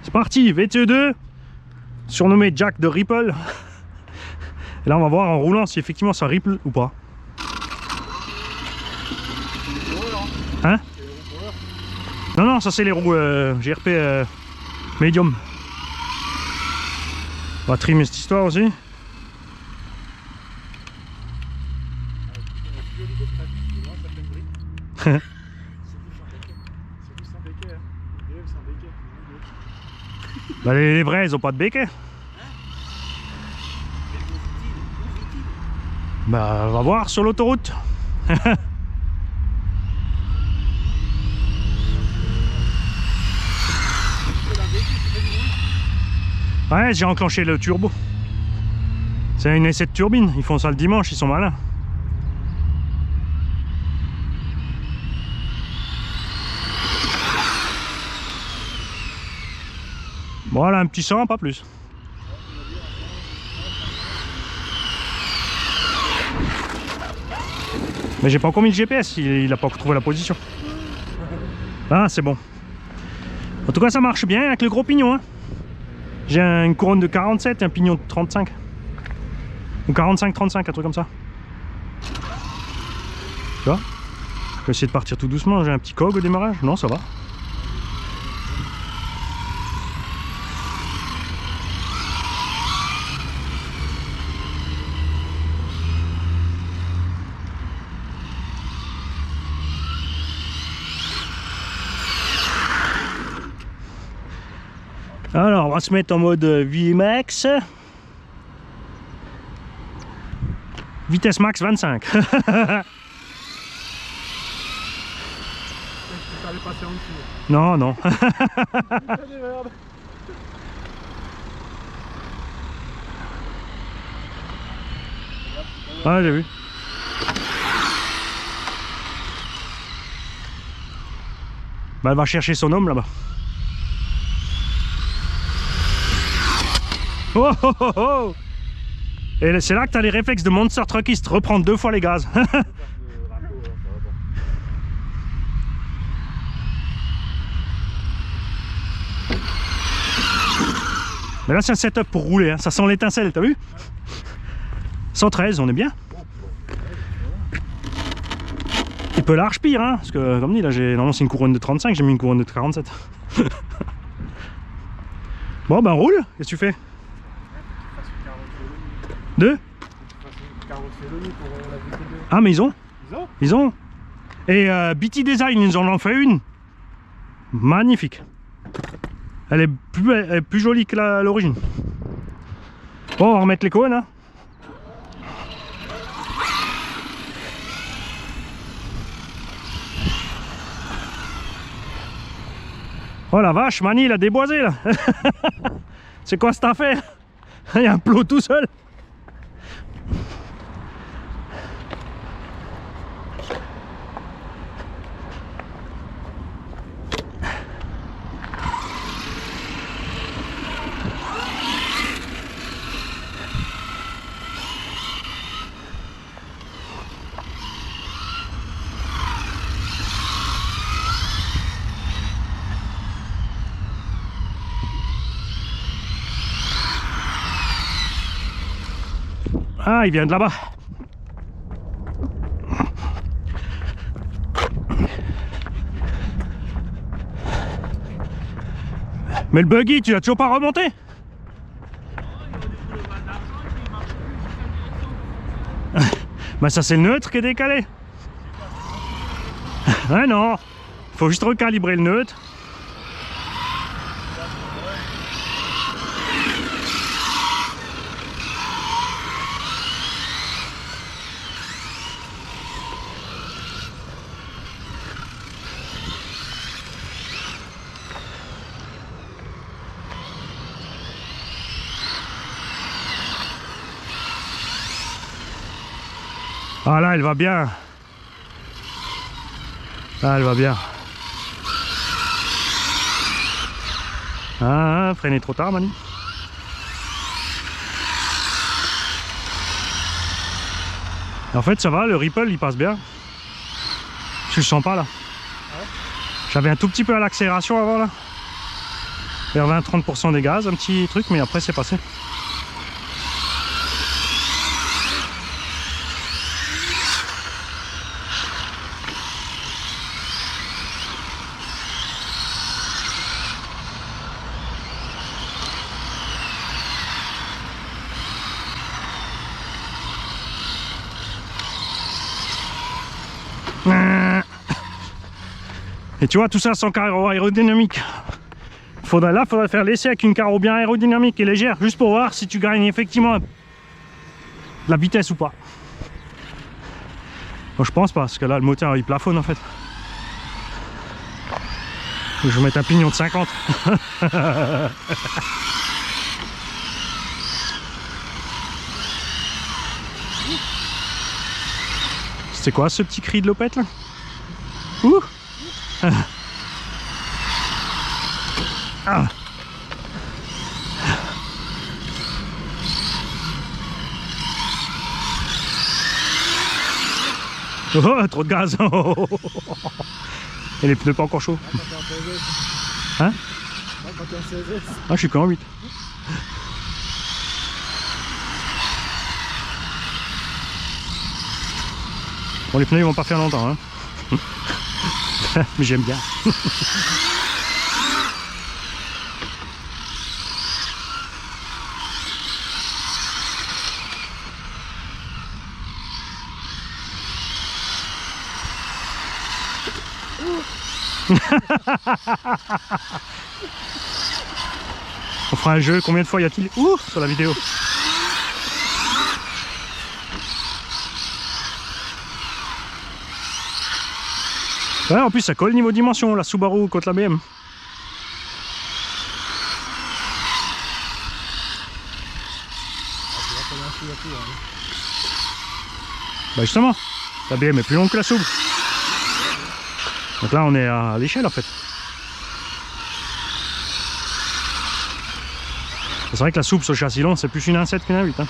C'est parti, VTE2, surnommé Jack de Ripple. Et là on va voir en roulant si effectivement ça ripple ou pas. Hein? Non, non, ça c'est les roues GRP Medium. On va trimer cette histoire aussi. Bah les vrais ils ont pas de béquet. Bah on va voir sur l'autoroute. Ouais, j'ai enclenché le turbo. C'est une essai de turbine, ils font ça le dimanche, ils sont malins. Voilà, un petit 100, pas plus. Mais j'ai pas encore mis le GPS, il a pas encore trouvé la position. Ah, c'est bon. En tout cas, ça marche bien avec le gros pignon. Hein. J'ai une couronne de 47 et un pignon de 35. Ou 45-35, un truc comme ça. Tu vois? Je vais essayer de partir tout doucement. J'ai un petit cog au démarrage. Non, ça va. Alors, on va se mettre en mode VMAX. Vitesse max 25. Non, non. Ouais, j'ai vu. Bah, elle va chercher son homme là-bas. Oh, oh, oh, oh. Et c'est là que tu as les réflexes de Monster Truckiste, reprendre 2 fois les gaz. Mais là c'est un setup pour rouler, hein. Ça sent l'étincelle, t'as vu? 113, on est bien. Il peut large pire, hein, parce que comme dit, là normalement c'est une couronne de 35, j'ai mis une couronne de 47. Bon ben roule, qu'est-ce que tu fais? Deux? Ah mais ils ont? Ils ont. Et BT Design, ils en ont fait une. Magnifique. Elle est plus jolie que l'origine. Bon, on va remettre les cônes. Hein. Oh la vache, Mani il a déboisé là. C'est quoi cette affaire? Il y a un plot tout seul. Ah, il vient de là-bas. Mais le buggy, tu l'as toujours pas remonté? Bah ça c'est le neutre qui est décalé. Ah non, faut juste recalibrer le neutre. Ah là, elle va bien. Là, elle va bien. Ah, freiner trop tard, Mani. En fait, ça va, le Ripple, il passe bien. Je le sens pas, là. J'avais un tout petit peu à l'accélération avant, là. vers 20-30% des gaz, un petit truc, mais après c'est passé. Et tu vois, tout ça sans carreau aérodynamique. Faudrait faire l'essai avec une carreau bien aérodynamique et légère, juste pour voir si tu gagnes effectivement la vitesse ou pas. Bon, je pense pas, parce que là le moteur il plafonne en fait. Je vais mettre un pignon de 50. C'était quoi ce petit cri de lopette là? Ouh. Ah. Oh, trop de gaz. Et les pneus pas encore chauds. Hein? Ah, je suis qu'en 8. Bon, les pneus ils vont pas faire longtemps, hein. Mais j'aime bien. On fera un jeu, combien de fois y a-t-il sur la vidéo? Ouais, en plus ça colle niveau dimension, la Subaru contre la BM. Bah justement, la BM est plus longue que la Sub. Donc là on est à l'échelle en fait. C'est vrai que la Sub sur le châssis long c'est plus une 1.7 qu'une 1.8. Hein.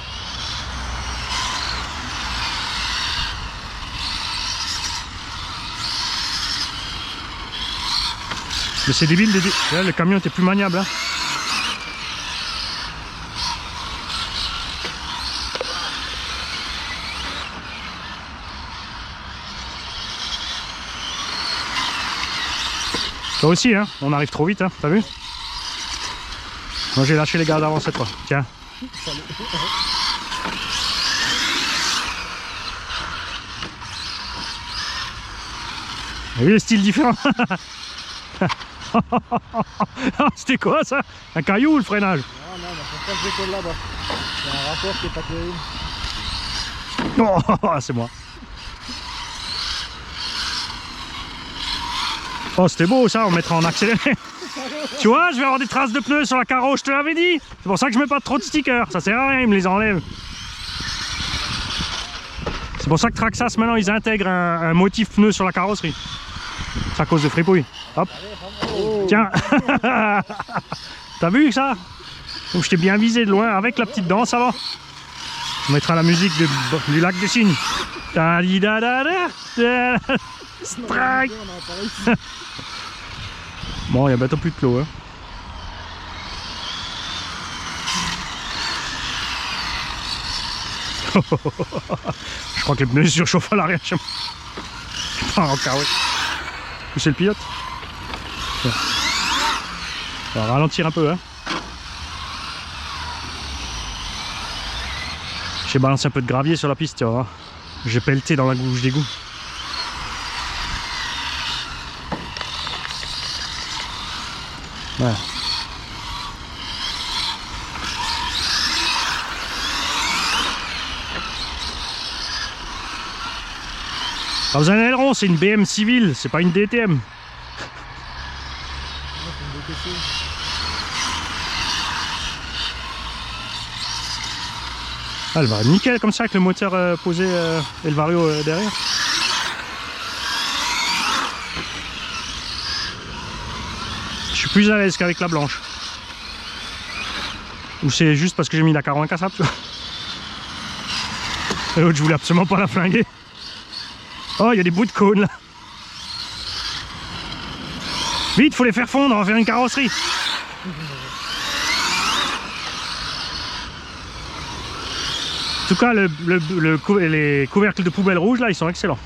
Mais c'est débile, là, le camion était plus maniable. Hein. Toi aussi, hein, on arrive trop vite, hein, t'as vu? Moi j'ai lâché les gars d'avant cette fois. Tiens. Vous avez le style différent. C'était quoi ça? Un caillou ou le freinage? Non, non, mais pourquoi je décolle là-bas? C'est un rapport qui est pas terrible. Oh, c'est moi. Oh, c'était beau ça, on mettra en accéléré. Tu vois, je vais avoir des traces de pneus sur la carreau, je te l'avais dit. C'est pour ça que je mets pas trop de stickers, ça sert à rien, ils me les enlèvent. C'est pour ça que Traxxas maintenant ils intègrent un motif pneu sur la carrosserie. C'est à cause de fripouille. Hop. Oh. Tiens. T'as vu ça? Donc je t'ai bien visé de loin avec la petite dent, ça va. On mettra la musique du lac des Cygnes. Strike. Bon, il y a bientôt plus de clos. Hein. Je crois que les pneus surchauffent à l'arrière chez moi. Pas encore, oui. Pousser le pilote. On va ralentir un peu. Hein. J'ai balancé un peu de gravier sur la piste, tu vois. J'ai pelleté dans la bouche d'égout. Voilà. Pas besoin d'un aileron, c'est une BM civile, c'est pas une DTM. Ah, elle va nickel comme ça avec le moteur posé et le vario derrière. Je suis plus à l'aise qu'avec la blanche. Ou c'est juste parce que j'ai mis la carreau incassable, tu vois. Et l'autre, je voulais absolument pas la flinguer. Oh, il y a des bouts de cône là. Vite, faut les faire fondre, on va faire une carrosserie. En tout cas, les couvercles de poubelle rouge là, ils sont excellents.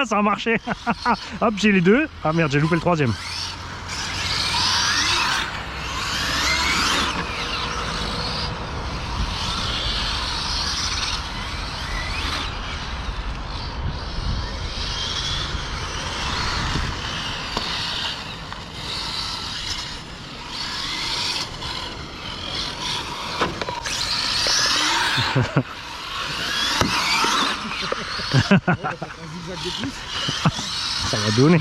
Ça a marché. Hop, j'ai les deux. Ah merde, j'ai loupé le troisième. Ça va donner.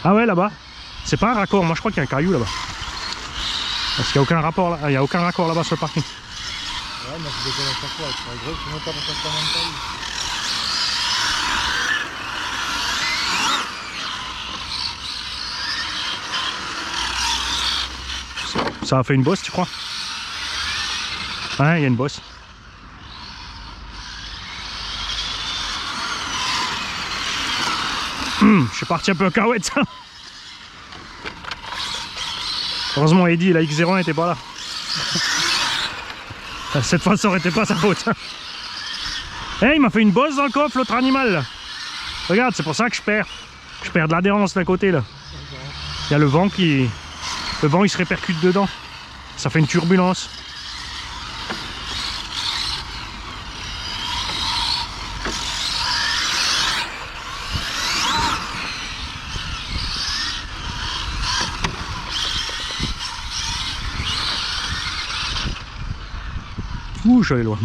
Ah ouais, là-bas. C'est pas un raccord. Moi, je crois qu'il y a un caillou là-bas. Parce qu'il n'y a aucun rapport là. Il n'y a aucun raccord là-bas sur le parking. Ouais, mais je déconne à chaque fois. C'est gros, sinon pas dans cette même. Ça a fait une bosse, tu crois? Ouais, il y a une bosse. Je suis parti un peu en carouette, ça. Heureusement, Eddie, la X01 n'était pas là. Cette fois, ça aurait été pas sa faute. Hey, il m'a fait une bosse dans le coffre, l'autre animal, là. Regarde, c'est pour ça que je perds. Je perds de l'adhérence d'un côté, là. Il y a le vent qui... Le vent, il se répercute dedans. Ça fait une turbulence. Ouh, je suis allé loin.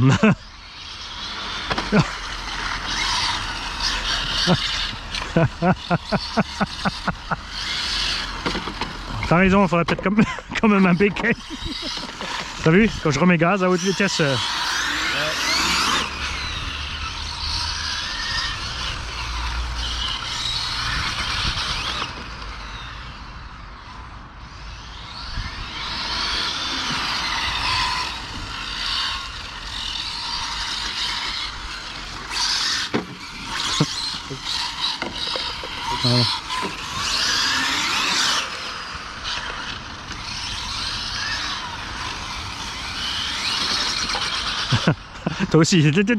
T'as raison, il faudrait peut-être quand même un béquet. T'as vu? Quand je remets gaz à haute vitesse. Voilà. Toi aussi. C'est plus très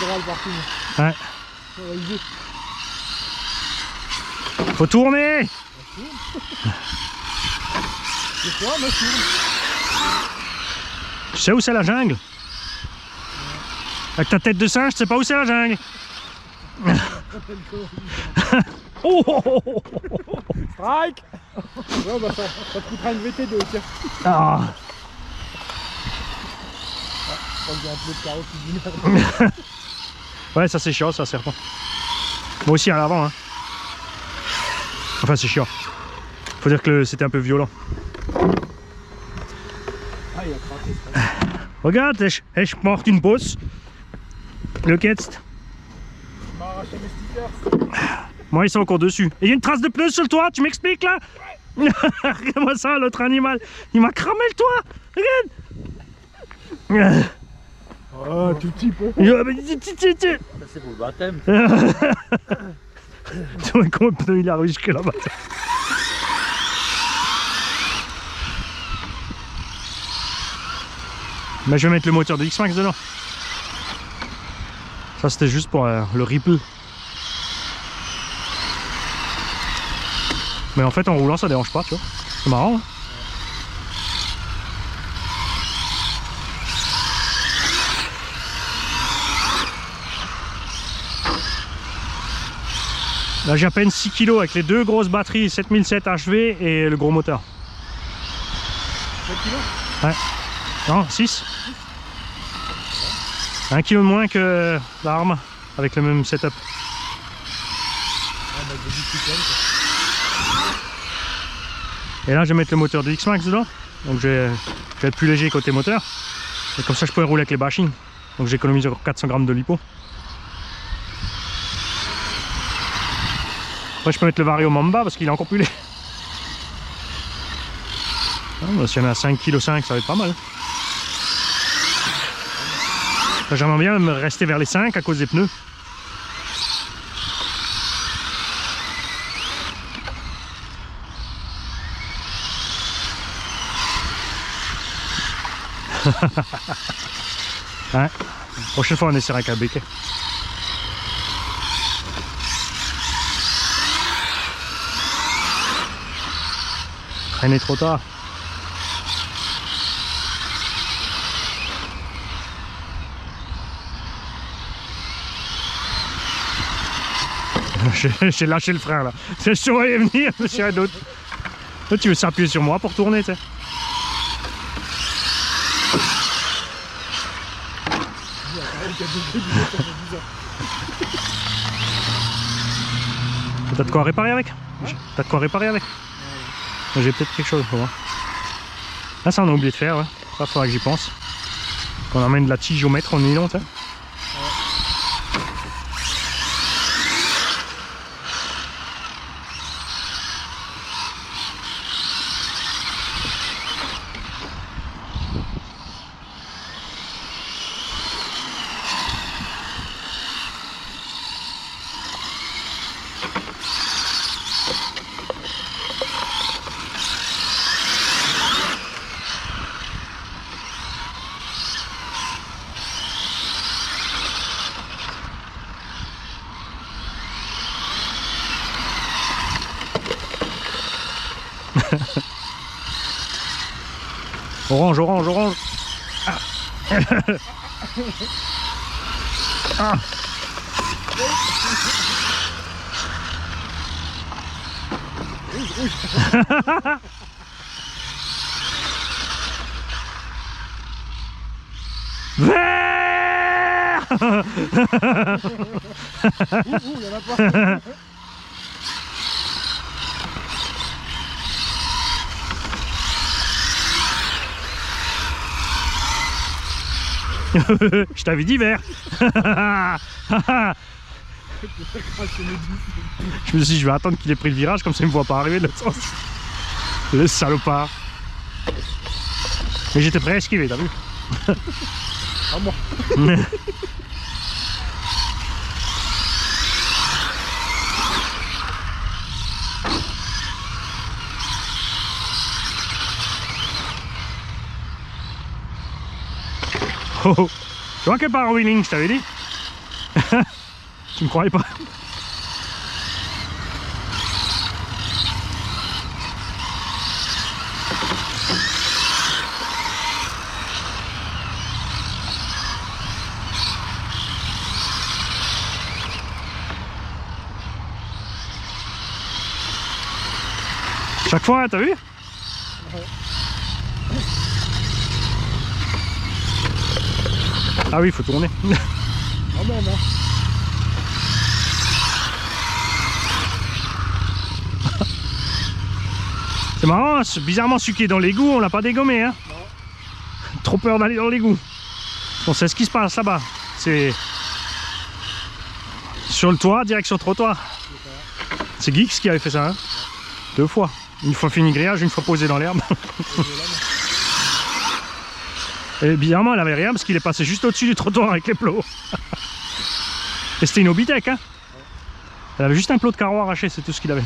droit le parking. Ouais. Faut tourner. C'est quoi, moi, Tu sais où c'est la jungle? Avec ta tête de singe, tu sais pas où c'est la jungle? Oh, oh, oh, oh, oh. Strike. Ouais, bah ça te coûtera une VT2, tiens. Ah. Je crois qu'il y a un peu de carreau qui dit. Ouais, ça c'est chiant, ça serpent. Moi aussi à l'avant, hein. Enfin, c'est chiant. Faut dire que c'était un peu violent. Ah, il a craqué, c'est pas grave. Regarde, ich mach une bosse. Look jetzt. Tu m'as arraché mes stickers. Moi, ils sont encore dessus. Et il y a une trace de pneu sur le toit, tu m'expliques là? Regarde-moi ça, l'autre animal. Il m'a cramé le toit. Regarde. Oh, tout petit peu. Ça c'est pour le baptême. Tu vois comment le pneu il arrive jusque là-bas. Mais je vais mettre le moteur de X-Max dedans. Ça c'était juste pour le ripple. Mais en fait en roulant ça dérange pas, tu vois. C'est marrant. Hein. Là j'ai à peine 6 kg avec les deux grosses batteries 7007 HV et le gros moteur. 7 kilos? Ouais. Non, 6. 1 kg de moins que l'arme avec le même setup. Ah, bah, des petits Et là je vais mettre le moteur de X-Max dedans. Donc je vais être plus léger côté moteur. Et comme ça je pourrais rouler avec les bashings. Donc j'économise encore 400 grammes de lipo. Après je peux mettre le Vario Mamba parce qu'il est encore plus léger. Ah, bah, si y en a 5,5 kg, ça va être pas mal. J'aimerais bien me rester vers les 5 à cause des pneus. Hein? Prochaine fois on essaiera avec un béquet. Traîner trop tard. J'ai lâché le frein là. Je te voyais venir, monsieur un autre. Toi tu veux s'appuyer sur moi pour tourner, tu sais. T'as de quoi réparer avec? T'as de quoi réparer avec? J'ai peut-être quelque chose, faut voir. Là ça on a oublié de faire, ouais. Ça faudra que j'y pense. Qu'on emmène de la tige au mètre en nylon, tu sais. Orange, orange, orange. Ah. Ah. Vert. Il y en a pas. Je t'avais dit vert. Je me suis dit je vais attendre qu'il ait pris le virage comme ça il me voit pas arriver de l'autre sens. Le salopard. Mais j'étais prêt à esquiver, t'as vu? Ah moi. Oh, oh. Tu vois qu'elle part en wheeling, je t'avais dit. Tu me croyais pas? Chaque fois, t'as vu? Ah oui, il faut tourner. Quand même, hein. C'est marrant, bizarrement celui qui est dans l'égout, on l'a pas dégommé. Hein. Non. Trop peur d'aller dans l'égout. On sait ce qui se passe là-bas. C'est sur le toit, direction trottoir. C'est Geeks qui avait fait ça. Hein. 2 fois. Une fois fini grillage, une fois posé dans l'herbe. Et bizarrement, elle avait rien parce qu'il est passé juste au-dessus du trottoir avec les plots. Et c'était une Hobitech, hein. Elle avait juste un plot de carreau arraché, c'est tout ce qu'il avait.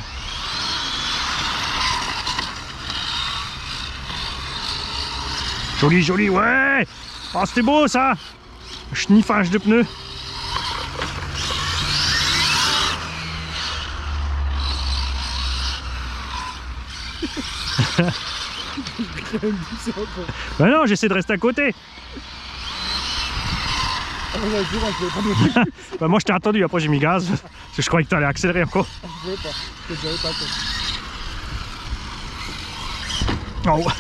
Joli, joli, ouais. Oh, c'était beau ça. Schniffage de pneus. Ben non, j'essaie de rester à côté. Ben moi je t'ai attendu, après j'ai mis gaz. Parce que je croyais que tu allais accélérer encore. Je veux pas. Je savais pas Oh.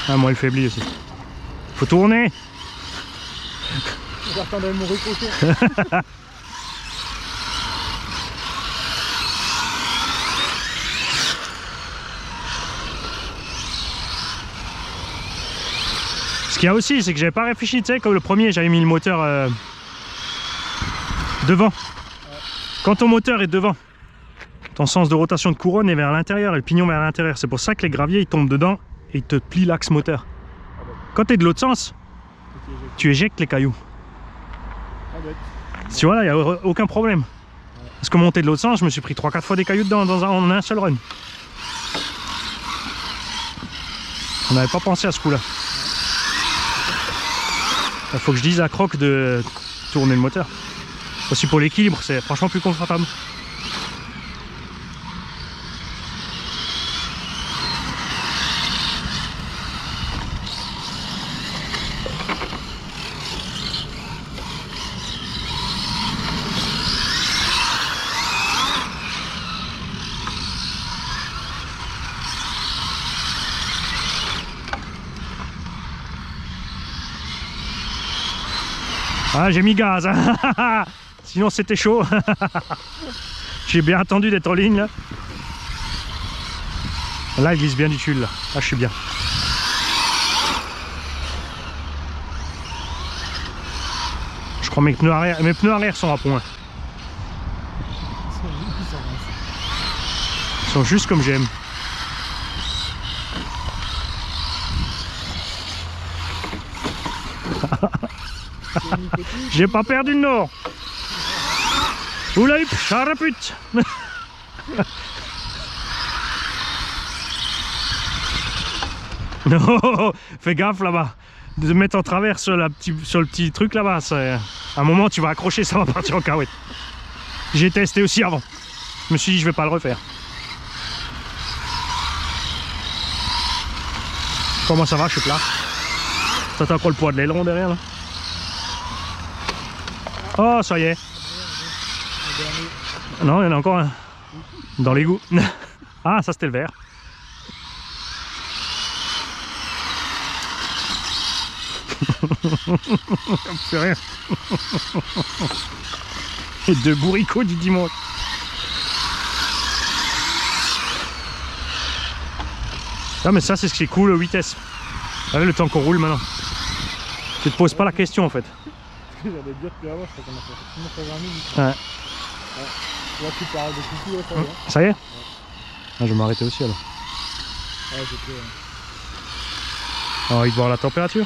Ah, moi il faiblit aussi. Faut tourner. J'attendais mon ricochet. Ce qu'il y a aussi, c'est que j'avais pas réfléchi, tu sais, comme le premier, j'avais mis le moteur devant. Quand ton moteur est devant, ton sens de rotation de couronne est vers l'intérieur et le pignon vers l'intérieur. C'est pour ça que les graviers ils tombent dedans et ils te plient l'axe moteur. Quand tu es de l'autre sens, tu éjectes les cailloux. Tu vois là, il n'y a aucun problème. Parce que monter de l'autre sens, je me suis pris 3-4 fois des cailloux dedans en un seul run. On n'avait pas pensé à ce coup-là. Il faut que je dise à Croc de tourner le moteur. Aussi pour l'équilibre, c'est franchement plus confortable. Ah, j'ai mis gaz, hein. Sinon c'était chaud. J'ai bien attendu d'être en ligne là. Là il glisse bien du tulle là. Là je suis bien. Je crois que mes pneus arrière sont à point. Ils sont juste comme j'aime. J'ai pas perdu le nord. Oula, charapute. Non, fais gaffe là-bas. De mettre en travers sur le petit truc là-bas. À un moment, tu vas accrocher, ça va partir en cahuète. J'ai testé aussi avant. Je me suis dit, je vais pas le refaire. Comment ça va, je suis plat. T'as encore le poids de l'aileron derrière là. Oh, ça y est. Non, il y en a encore un. Dans l'égout. Ah, ça c'était le vert. C'est rien. Et deux bourricots du dimanche. Ah, mais ça, c'est ce qui est cool aux vitesses. Regardez le temps qu'on roule maintenant. Tu te poses pas la question en fait. J'allais dire que avant, je crois qu'on a fait 20 minutes. Ouais. Là, tu parles de coucou, là, ça y est. Ça y est. Ah, je vais m'arrêter aussi alors. Ouais, j'ai pris. On va voir la température.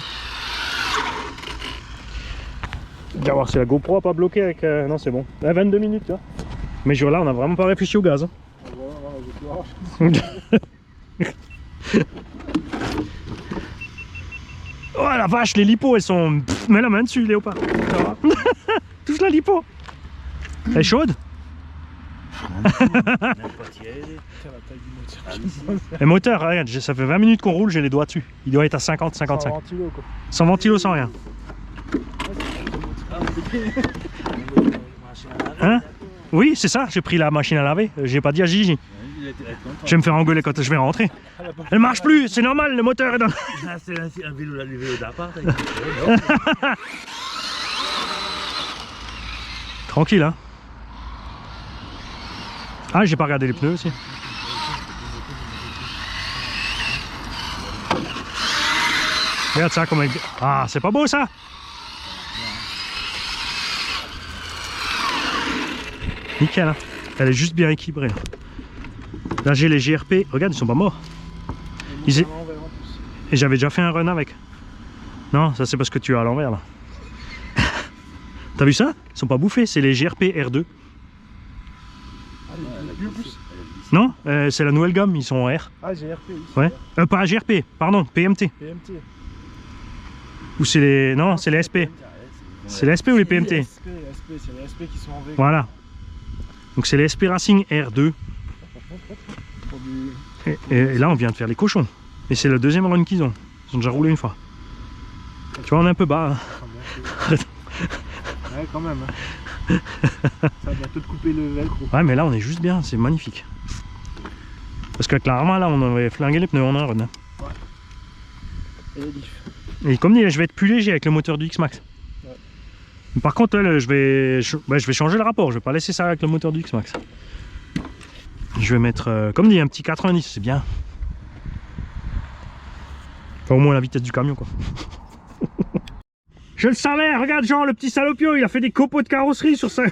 On va voir si la GoPro a pas bloqué avec. Non, c'est bon. 22 minutes là. Mais jour là, on a vraiment pas réfléchi au gaz. Hein. Oh la vache, les lipos elles sont. Pff, mets la main dessus, Léopard. Touche la lipo. Elle est chaude. Le moteur, regarde, ça fait 20 minutes qu'on roule, j'ai les doigts dessus. Il doit être à 50, 55. Sans ventilo, quoi. Sans ventilo, sans rien. Hein? Oui, c'est ça, j'ai pris la machine à laver. J'ai pas dit à Gigi. Je vais me faire engueuler quand je vais rentrer. Elle marche plus, c'est normal, le moteur est dans. Ah, c'est un vélo d'appart. Tranquille, hein. Ah, j'ai pas regardé les pneus aussi. Regarde ça comme. Ah, c'est pas beau ça. Nickel, hein. Elle est juste bien équilibrée. Là, j'ai les GRP. Regarde, ils sont pas morts. Et j'avais déjà fait un run avec. Non, ça c'est parce que tu es à l'envers là. T'as vu ça? Ils sont pas bouffés, c'est les GRP R2. Non, c'est la nouvelle gamme, ils sont en R. Ah, GRP, oui. Ouais. Pas GRP, pardon, PMT. PMT. Ou c'est les. Non, c'est les SP. C'est les SP ou les PMT? SP, c'est les SP qui sont en V. Voilà. Donc c'est les SP Racing R2. Et là on vient de faire les cochons. Et c'est le deuxième run qu'ils ont. Ils ont déjà roulé une fois. Tu vois, on est un peu bas. Hein. Ouais, quand même. Hein. Ça va bientôt te couper le velcro. Ouais, mais là on est juste bien, c'est magnifique. Parce que clairement là on avait flingué les pneus en un run. Hein. Ouais. Et les diffs. Et comme dit, je vais être plus léger avec le moteur du X-Max. Ouais. Par contre, je vais changer le rapport. Je vais pas laisser ça avec le moteur du X-Max. Je vais mettre, comme dit, un petit 90, c'est bien. Enfin, au moins la vitesse du camion, quoi. Je le savais, regarde Jean, le petit salopio, il a fait des copeaux de carrosserie sur ça.